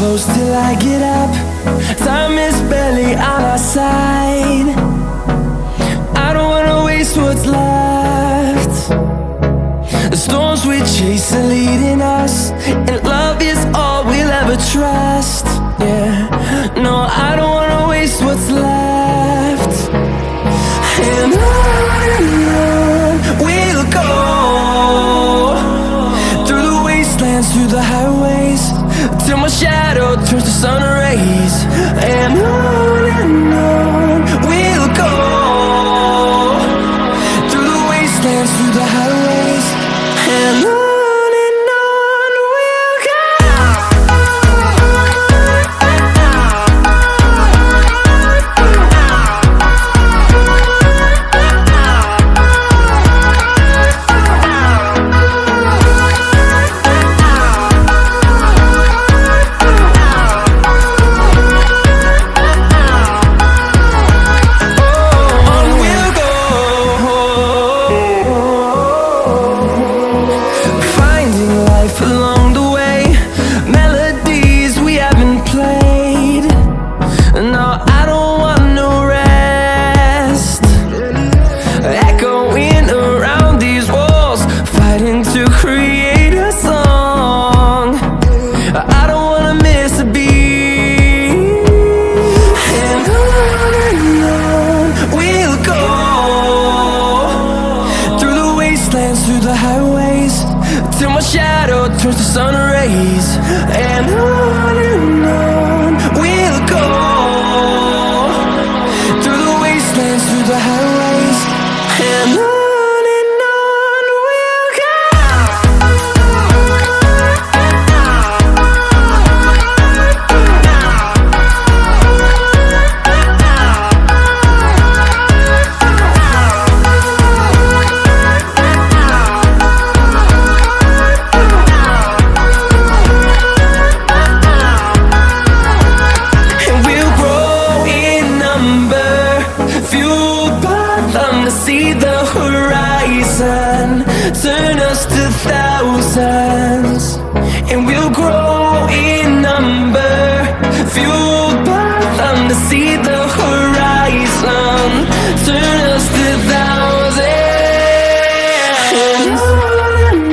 close till I get up. Time is barely on our side. I don't wanna waste what's left. The storms we chase are leading us, and love is all we'll ever trust. Yeah, no, I don't wanna waste what's left. And on we'll go, through the wastelands, through the highways, till my shadow turns to sun rays. And on we'll go, through the wastelands, through the highways, and on we'll go. Along the way, melodies we haven't played. No, I don't want no rest. Echoing around these walls, fighting to create a song. I don't wanna miss a beat. And on we'll go, through the wastelands, through the highways, till my shadow turns to sun rays. And on we'll go, through the wastelands, through the highways, and on we'll go. See the horizon, turn us to thousands, and we'll grow in number, fueled by them. To see the horizon, turn us to thousands, and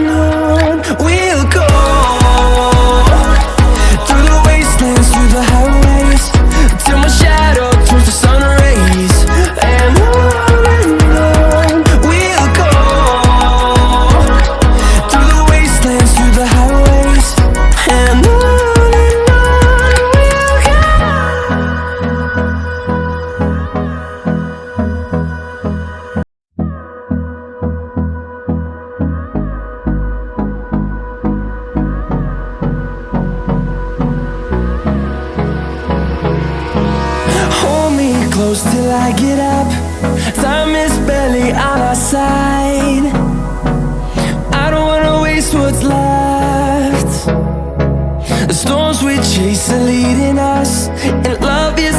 on we'll go, through the wastelands, through the highways, till my shadow turns to sun rays. And close till I get up. Time is barely on our side. I don't wanna waste what's left. The storms we chase are leading us, and love is